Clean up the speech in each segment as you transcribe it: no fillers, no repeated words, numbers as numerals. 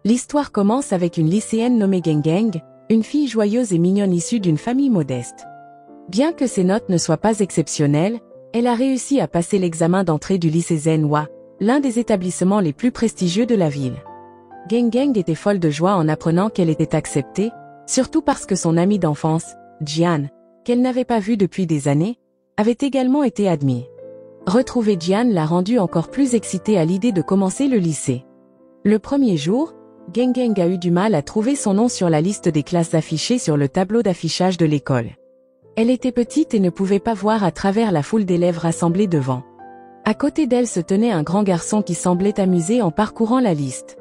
L'histoire commence avec une lycéenne nommée Geng, une fille joyeuse et mignonne issue d'une famille modeste. Bien que ses notes ne soient pas exceptionnelles, elle a réussi à passer l'examen d'entrée du lycée Zenhua, l'un des établissements les plus prestigieux de la ville. Geng était folle de joie en apprenant qu'elle était acceptée, surtout parce que son amie d'enfance, Jian, qu'elle n'avait pas vue depuis des années, avait également été admise. Retrouver Jian l'a rendue encore plus excitée à l'idée de commencer le lycée. Le premier jour, Geng a eu du mal à trouver son nom sur la liste des classes affichées sur le tableau d'affichage de l'école. Elle était petite et ne pouvait pas voir à travers la foule d'élèves rassemblés devant. À côté d'elle se tenait un grand garçon qui semblait amusé en parcourant la liste.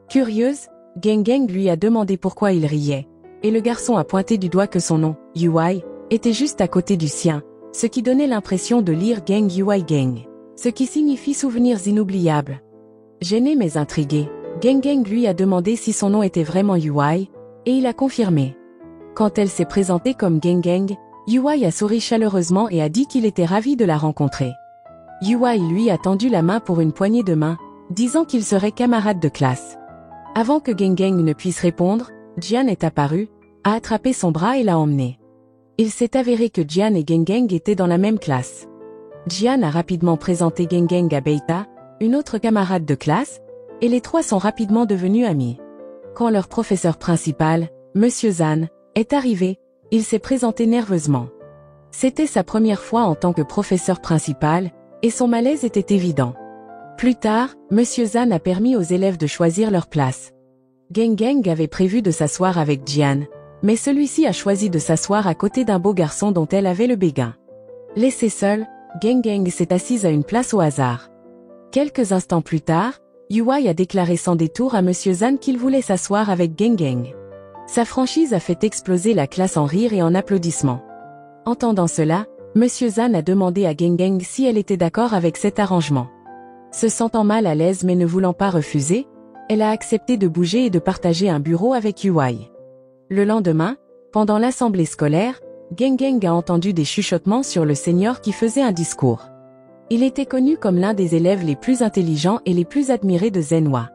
Curieuse, Geng lui a demandé pourquoi il riait, et le garçon a pointé du doigt que son nom, Yuai, était juste à côté du sien, ce qui donnait l'impression de lire Geng Yuai Geng, ce qui signifie souvenirs inoubliables. Gêné mais intrigué, Geng lui a demandé si son nom était vraiment Yuai, et il a confirmé. Quand elle s'est présentée comme Geng, Yuai a souri chaleureusement et a dit qu'il était ravi de la rencontrer. Yuai lui a tendu la main pour une poignée de main, disant qu'ils seraient camarades de classe. Avant que Geng ne puisse répondre, Jian est apparu, a attrapé son bras et l'a emmené. Il s'est avéré que Jian et Geng étaient dans la même classe. Jian a rapidement présenté Geng à Beita, une autre camarade de classe, et les trois sont rapidement devenus amis. Quand leur professeur principal, Monsieur Zhan, est arrivé, il s'est présenté nerveusement. C'était sa première fois en tant que professeur principal, et son malaise était évident. Plus tard, Monsieur Zhan a permis aux élèves de choisir leur place. Geng avait prévu de s'asseoir avec Jian, mais celui-ci a choisi de s'asseoir à côté d'un beau garçon dont elle avait le béguin. Laissée seule, Geng s'est assise à une place au hasard. Quelques instants plus tard, Yuai a déclaré sans détour à Monsieur Zhan qu'il voulait s'asseoir avec Geng. Sa franchise a fait exploser la classe en rires et en applaudissements. Entendant cela, Monsieur Zhan a demandé à Geng si elle était d'accord avec cet arrangement. Se sentant mal à l'aise mais ne voulant pas refuser, elle a accepté de bouger et de partager un bureau avec Yuai. Le lendemain, pendant l'assemblée scolaire, Geng a entendu des chuchotements sur le senior qui faisait un discours. Il était connu comme l'un des élèves les plus intelligents et les plus admirés de Zenhua.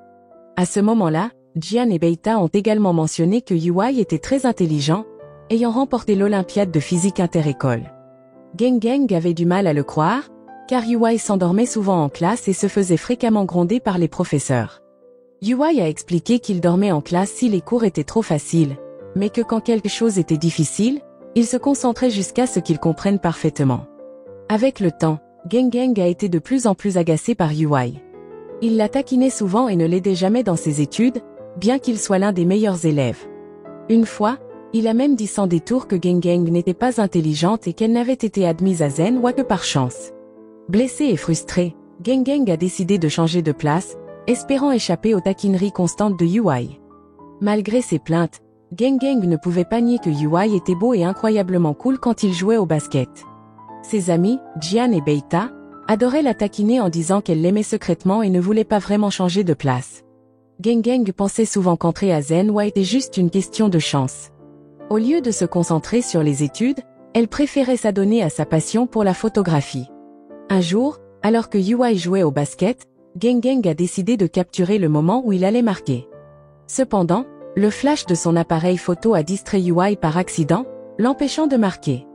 À ce moment-là, Jian et Beita ont également mentionné que Yuai était très intelligent, ayant remporté l'Olympiade de physique inter-école. Geng avait du mal à le croire, car Yuai s'endormait souvent en classe et se faisait fréquemment gronder par les professeurs. Yuai a expliqué qu'il dormait en classe si les cours étaient trop faciles, mais que quand quelque chose était difficile, il se concentrait jusqu'à ce qu'il comprenne parfaitement. Avec le temps, Geng a été de plus en plus agacé par Yuai. Il la taquinait souvent et ne l'aidait jamais dans ses études, bien qu'il soit l'un des meilleurs élèves. Une fois, il a même dit sans détour que Geng n'était pas intelligente et qu'elle n'avait été admise à Zenhua que par chance. Blessé et frustré, Geng a décidé de changer de place, espérant échapper aux taquineries constantes de Yuai. Malgré ses plaintes, Geng ne pouvait pas nier que Yuai était beau et incroyablement cool quand il jouait au basket. Ses amis, Jian et Beita, adoraient la taquiner en disant qu'elle l'aimait secrètement et ne voulait pas vraiment changer de place. Geng pensait souvent qu'entrer à Zenhua était juste une question de chance. Au lieu de se concentrer sur les études, elle préférait s'adonner à sa passion pour la photographie. Un jour, alors que Yuai jouait au basket, Geng a décidé de capturer le moment où il allait marquer. Cependant, le flash de son appareil photo a distrait Yuai par accident, l'empêchant de marquer.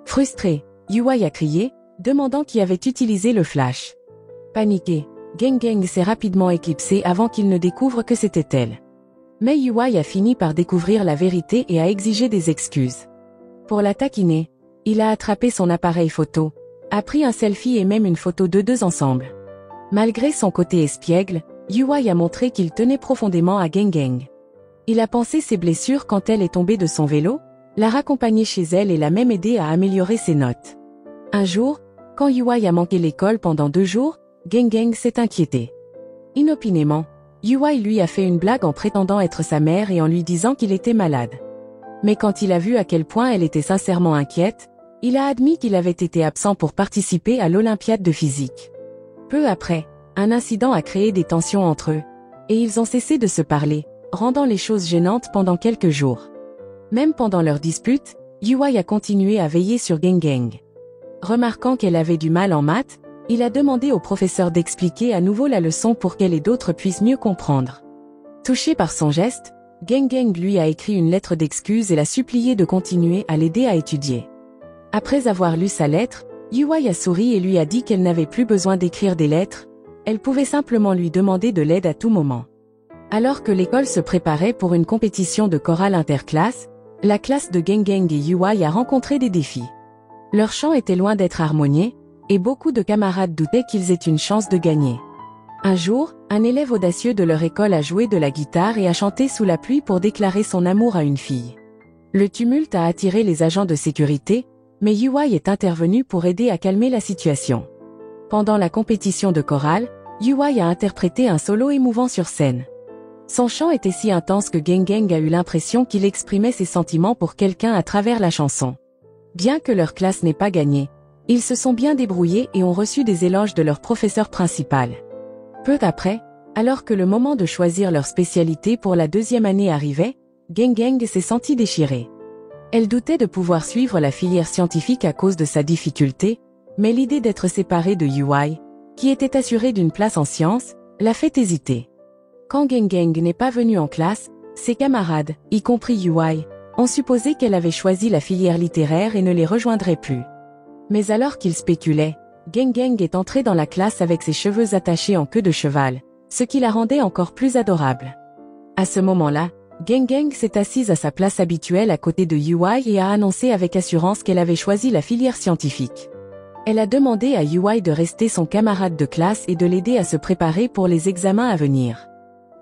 Frustré, Yuai a crié, demandant qui avait utilisé le flash. Paniqué, Geng s'est rapidement éclipsé avant qu'il ne découvre que c'était elle. Mais Yuai a fini par découvrir la vérité et a exigé des excuses. Pour la taquiner, il a attrapé son appareil photo, a pris un selfie et même une photo de deux ensemble. Malgré son côté espiègle, Yuai a montré qu'il tenait profondément à Geng. Il a pansé ses blessures quand elle est tombée de son vélo, l'a raccompagnée chez elle et l'a même aidé à améliorer ses notes. Un jour, quand Yuai a manqué l'école pendant 2 jours, Geng s'est inquiété. Inopinément, Yuai lui a fait une blague en prétendant être sa mère et en lui disant qu'il était malade. Mais quand il a vu à quel point elle était sincèrement inquiète, il a admis qu'il avait été absent pour participer à l'Olympiade de physique. Peu après, un incident a créé des tensions entre eux, et ils ont cessé de se parler, rendant les choses gênantes pendant quelques jours. Même pendant leur dispute, Yuai a continué à veiller sur Geng. Remarquant qu'elle avait du mal en maths, il a demandé au professeur d'expliquer à nouveau la leçon pour qu'elle et d'autres puissent mieux comprendre. Touché par son geste, Geng lui a écrit une lettre d'excuse et l'a supplié de continuer à l'aider à étudier. Après avoir lu sa lettre, Yuai a souri et lui a dit qu'elle n'avait plus besoin d'écrire des lettres, elle pouvait simplement lui demander de l'aide à tout moment. Alors que l'école se préparait pour une compétition de chorale interclasse, la classe de Geng et Yuai a rencontré des défis. Leur chant était loin d'être harmonieux, et beaucoup de camarades doutaient qu'ils aient une chance de gagner. Un jour, un élève audacieux de leur école a joué de la guitare et a chanté sous la pluie pour déclarer son amour à une fille. Le tumulte a attiré les agents de sécurité, mais Yuai est intervenu pour aider à calmer la situation. Pendant la compétition de chorale, Yuai a interprété un solo émouvant sur scène. Son chant était si intense que Geng a eu l'impression qu'il exprimait ses sentiments pour quelqu'un à travers la chanson. Bien que leur classe n'ait pas gagné, ils se sont bien débrouillés et ont reçu des éloges de leur professeur principal. Peu après, alors que le moment de choisir leur spécialité pour la deuxième année arrivait, Geng s'est sentie déchirée. Elle doutait de pouvoir suivre la filière scientifique à cause de sa difficulté, mais l'idée d'être séparée de Yuai, qui était assurée d'une place en sciences, l'a fait hésiter. Quand Geng n'est pas venue en classe, ses camarades, y compris Yuai, ont supposé qu'elle avait choisi la filière littéraire et ne les rejoindrait plus. Mais alors qu'ils spéculaient, Geng est entrée dans la classe avec ses cheveux attachés en queue de cheval, ce qui la rendait encore plus adorable. À ce moment-là, Geng s'est assise à sa place habituelle à côté de Yuai et a annoncé avec assurance qu'elle avait choisi la filière scientifique. Elle a demandé à Yuai de rester son camarade de classe et de l'aider à se préparer pour les examens à venir.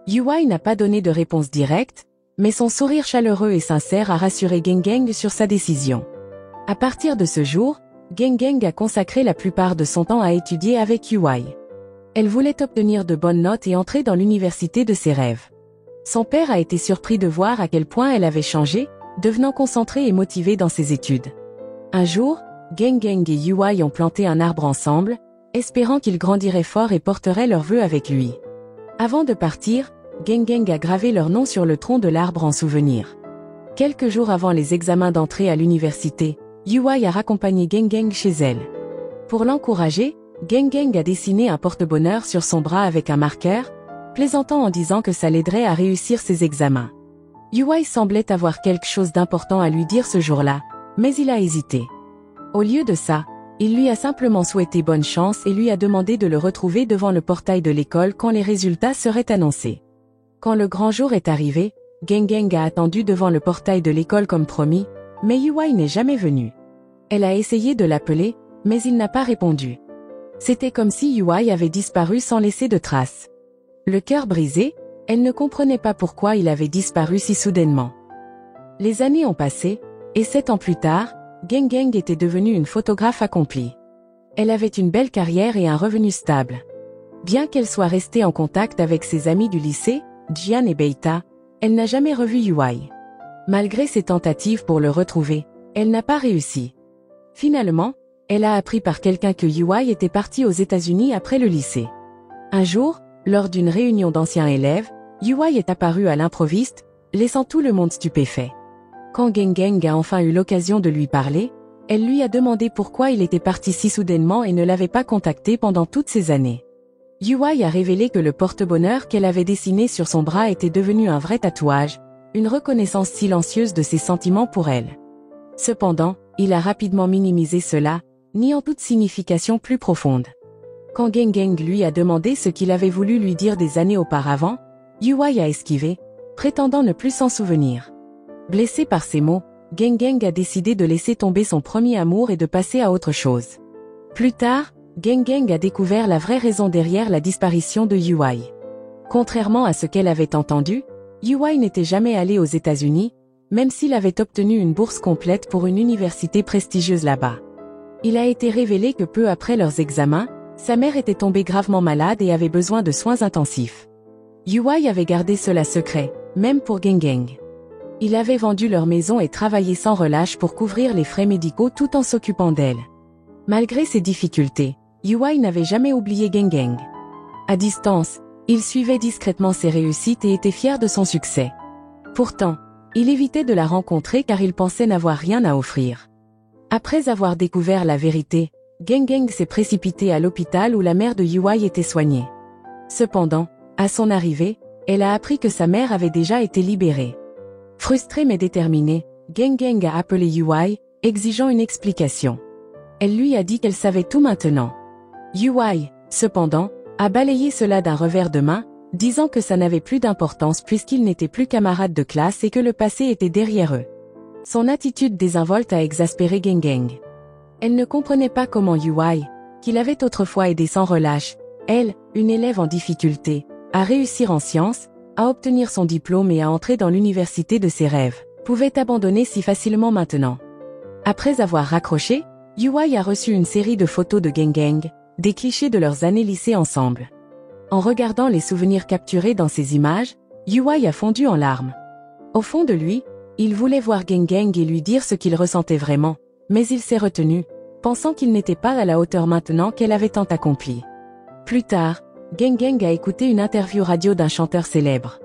Yuai n'a pas donné de réponse directe, mais son sourire chaleureux et sincère a rassuré Geng sur sa décision. À partir de ce jour, Geng a consacré la plupart de son temps à étudier avec Yuai. Elle voulait obtenir de bonnes notes et entrer dans l'université de ses rêves. Son père a été surpris de voir à quel point elle avait changé, devenant concentrée et motivée dans ses études. Un jour, Geng et Yuai ont planté un arbre ensemble, espérant qu'il grandirait fort et porterait leurs vœux avec lui. Avant de partir, Geng a gravé leur nom sur le tronc de l'arbre en souvenir. Quelques jours avant les examens d'entrée à l'université, Yuai a raccompagné Geng chez elle. Pour l'encourager, Geng a dessiné un porte-bonheur sur son bras avec un marqueur, plaisantant en disant que ça l'aiderait à réussir ses examens. Yuai semblait avoir quelque chose d'important à lui dire ce jour-là, mais il a hésité. Au lieu de ça, il lui a simplement souhaité bonne chance et lui a demandé de le retrouver devant le portail de l'école quand les résultats seraient annoncés. Quand le grand jour est arrivé, Geng a attendu devant le portail de l'école comme promis, mais Yuai n'est jamais venu. Elle a essayé de l'appeler, mais il n'a pas répondu. C'était comme si Yuai avait disparu sans laisser de traces. Le cœur brisé, elle ne comprenait pas pourquoi il avait disparu si soudainement. Les années ont passé, et 7 ans plus tard, Geng était devenue une photographe accomplie. Elle avait une belle carrière et un revenu stable. Bien qu'elle soit restée en contact avec ses amis du lycée, Jian et Beita, elle n'a jamais revu Yuai. Malgré ses tentatives pour le retrouver, elle n'a pas réussi. Finalement, elle a appris par quelqu'un que Yuai était parti aux États-Unis après le lycée. Un jour, lors d'une réunion d'anciens élèves, Yuai est apparu à l'improviste, laissant tout le monde stupéfait. Quand Geng a enfin eu l'occasion de lui parler, elle lui a demandé pourquoi il était parti si soudainement et ne l'avait pas contacté pendant toutes ces années. Yuai a révélé que le porte-bonheur qu'elle avait dessiné sur son bras était devenu un vrai tatouage, une reconnaissance silencieuse de ses sentiments pour elle. Cependant, il a rapidement minimisé cela, niant toute signification plus profonde. Quand Geng lui a demandé ce qu'il avait voulu lui dire des années auparavant, Yuai a esquivé, prétendant ne plus s'en souvenir. Blessé par ces mots, Geng a décidé de laisser tomber son premier amour et de passer à autre chose. Plus tard, Geng a découvert la vraie raison derrière la disparition de Yuai. Contrairement à ce qu'elle avait entendu, Yuai n'était jamais allé aux États-Unis, même s'il avait obtenu une bourse complète pour une université prestigieuse là-bas. Il a été révélé que peu après leurs examens, sa mère était tombée gravement malade et avait besoin de soins intensifs. Yuai avait gardé cela secret, même pour Geng. Il avait vendu leur maison et travaillé sans relâche pour couvrir les frais médicaux tout en s'occupant d'elle. Malgré ces difficultés, Yuai n'avait jamais oublié Geng. À distance, il suivait discrètement ses réussites et était fier de son succès. Pourtant, il évitait de la rencontrer car il pensait n'avoir rien à offrir. Après avoir découvert la vérité, Geng s'est précipité à l'hôpital où la mère de Yuai était soignée. Cependant, à son arrivée, elle a appris que sa mère avait déjà été libérée. Frustrée mais déterminée, Gang Gang a appelé UI, exigeant une explication. Elle lui a dit qu'elle savait tout maintenant. UI, cependant, a balayé cela d'un revers de main, disant que ça n'avait plus d'importance puisqu'ils n'étaient plus camarades de classe et que le passé était derrière eux. Son attitude désinvolte a exaspéré Gang Gang. Elle ne comprenait pas comment UI, qui l'avait autrefois aidé sans relâche, elle, une élève en difficulté, à réussir en sciences, à obtenir son diplôme et à entrer dans l'université de ses rêves, pouvait abandonner si facilement maintenant. Après avoir raccroché, UI a reçu une série de photos de Gang Gang, des clichés de leurs années lycée ensemble. En regardant les souvenirs capturés dans ces images, UI a fondu en larmes. Au fond de lui, il voulait voir Gang Gang et lui dire ce qu'il ressentait vraiment, mais il s'est retenu, pensant qu'il n'était pas à la hauteur maintenant qu'elle avait tant accompli. Plus tard, Gang Gang a écouté une interview radio d'un chanteur célèbre.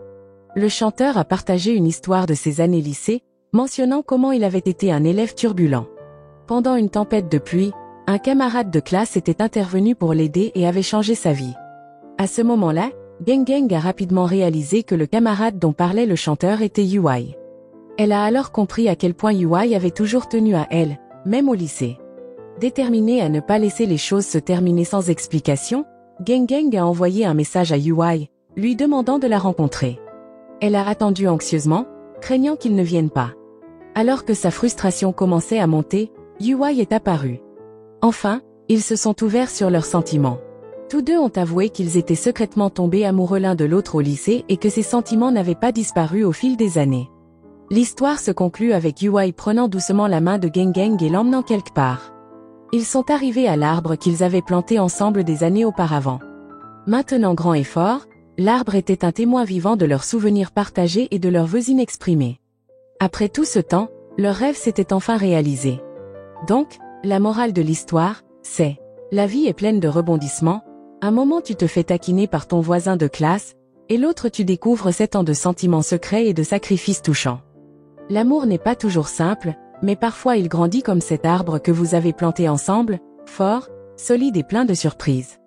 Le chanteur a partagé une histoire de ses années lycée, mentionnant comment il avait été un élève turbulent. Pendant une tempête de pluie, un camarade de classe était intervenu pour l'aider et avait changé sa vie. À ce moment-là, Gang Gang a rapidement réalisé que le camarade dont parlait le chanteur était UI. Elle a alors compris à quel point UI avait toujours tenu à elle, même au lycée. Déterminée à ne pas laisser les choses se terminer sans explication, Gang Gang a envoyé un message à UI, lui demandant de la rencontrer. Elle a attendu anxieusement, craignant qu'il ne vienne pas. Alors que sa frustration commençait à monter, UI est apparu. Enfin, ils se sont ouverts sur leurs sentiments. Tous deux ont avoué qu'ils étaient secrètement tombés amoureux l'un de l'autre au lycée et que ces sentiments n'avaient pas disparu au fil des années. L'histoire se conclut avec UI prenant doucement la main de Gang Gang et l'emmenant quelque part. Ils sont arrivés à l'arbre qu'ils avaient planté ensemble des années auparavant. Maintenant grand et fort, l'arbre était un témoin vivant de leurs souvenirs partagés et de leurs vœux inexprimés. Après tout ce temps, leur rêve s'était enfin réalisé. Donc, la morale de l'histoire, c'est: la vie est pleine de rebondissements, un moment tu te fais taquiner par ton voisin de classe, et l'autre tu découvres 7 ans de sentiments secrets et de sacrifices touchants. L'amour n'est pas toujours simple, mais parfois il grandit comme cet arbre que vous avez planté ensemble, fort, solide et plein de surprises.